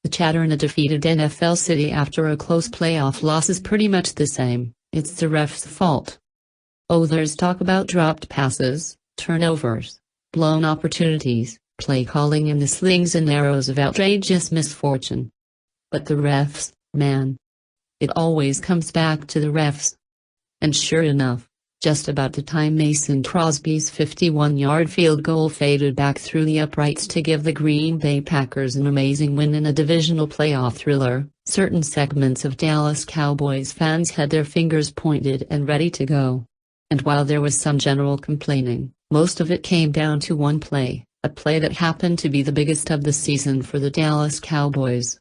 The chatter in a defeated NFL city after a close playoff loss is pretty much the same: it's the ref's fault. Oh, there's talk about dropped passes, turnovers, blown opportunities, play calling, and the slings and arrows of outrageous misfortune. But the refs, man. It always comes back to the refs. And sure enough, just about the time Mason Crosby's 51-yard field goal faded back through the uprights to give the Green Bay Packers an amazing win in a divisional playoff thriller, certain segments of Dallas Cowboys fans had their fingers pointed and ready to go. And while there was some general complaining, most of it came down to one play, a play that happened to be the biggest of the season for the Dallas Cowboys.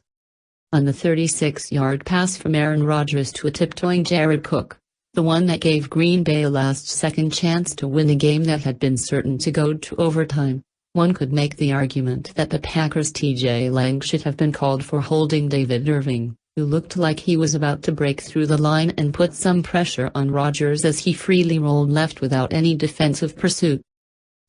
On the 36-yard pass from Aaron Rodgers to a tiptoeing Jared Cook, the one that gave Green Bay a last-second chance to win a game that had been certain to go to overtime, one could make the argument that the Packers' TJ Lang should have been called for holding David Irving, who looked like he was about to break through the line and put some pressure on Rodgers as he freely rolled left without any defensive pursuit.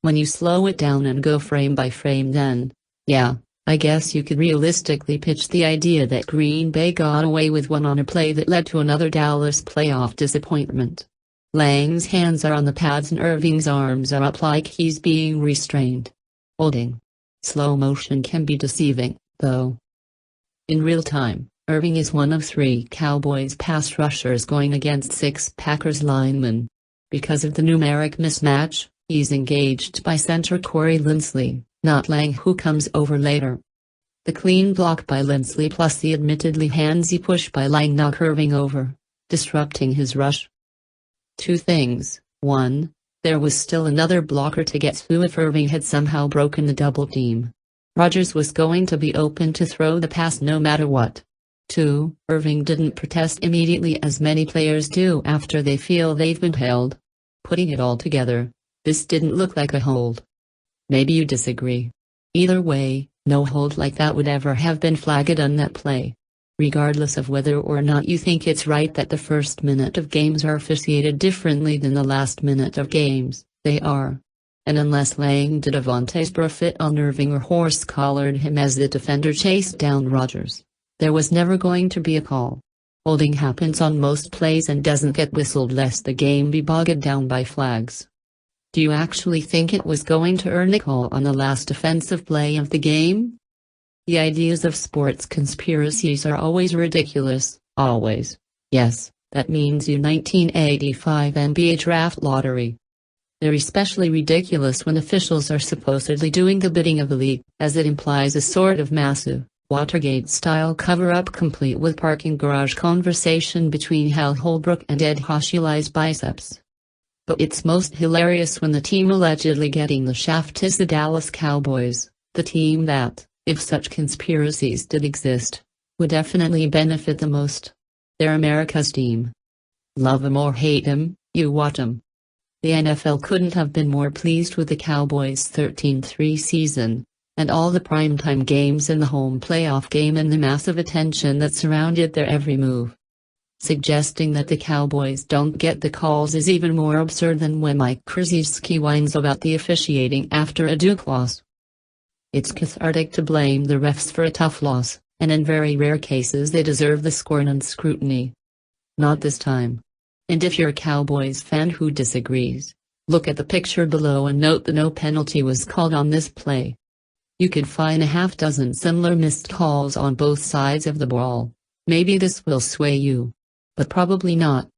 When you slow it down and go frame by frame, then, yeah, I guess you could realistically pitch the idea that Green Bay got away with one on a play that led to another Dallas playoff disappointment. Lang's hands are on the pads and Irving's arms are up like he's being restrained. Holding. Slow motion can be deceiving, though. In real time, Irving is one of 3 Cowboys pass rushers going against 6 Packers linemen. Because of the numeric mismatch, he's engaged by center Corey Linsley, not Lang, who comes over later. The clean block by Linsley plus the admittedly handsy push by Lang knock Irving over, disrupting his rush. 2 things: 1, there was still another blocker to get through if Irving had somehow broken the double team. Rodgers was going to be open to throw the pass no matter what. 2, Irving didn't protest immediately as many players do after they feel they've been held. Putting it all together, this didn't look like a hold. Maybe you disagree. Either way, no hold like that would ever have been flagged on that play. Regardless of whether or not you think it's right that the first minute of games are officiated differently than the last minute of games, they are. And unless Lang did a Vontaze fit on Irving or horse-collared him as the defender chased down Rodgers, there was never going to be a call. Holding happens on most plays and doesn't get whistled lest the game be bogged down by flags. Do you actually think it was going to earn a call on the last offensive play of the game? The ideas of sports conspiracies are always ridiculous, always. Yes, that means your 1985 NBA draft lottery. They're especially ridiculous when officials are supposedly doing the bidding of the league, as it implies a sort of massive, Watergate-style cover-up complete with parking garage conversation between Hal Holbrook and Ed Hochulai's biceps. But it's most hilarious when the team allegedly getting the shaft is the Dallas Cowboys, the team that, if such conspiracies did exist, would definitely benefit the most. They're America's team. Love 'em or hate 'em, you watch 'em. The NFL couldn't have been more pleased with the Cowboys' 13-3 season, and all the primetime games in the home playoff game and the massive attention that surrounded their every move. Suggesting that the Cowboys don't get the calls is even more absurd than when Mike Krzyzewski whines about the officiating after a Duke loss. It's cathartic to blame the refs for a tough loss, and in very rare cases they deserve the scorn and scrutiny. Not this time. And if you're a Cowboys fan who disagrees, look at the picture below and note that no penalty was called on this play. You could find a half-dozen similar missed calls on both sides of the ball. Maybe this will sway you. But probably not.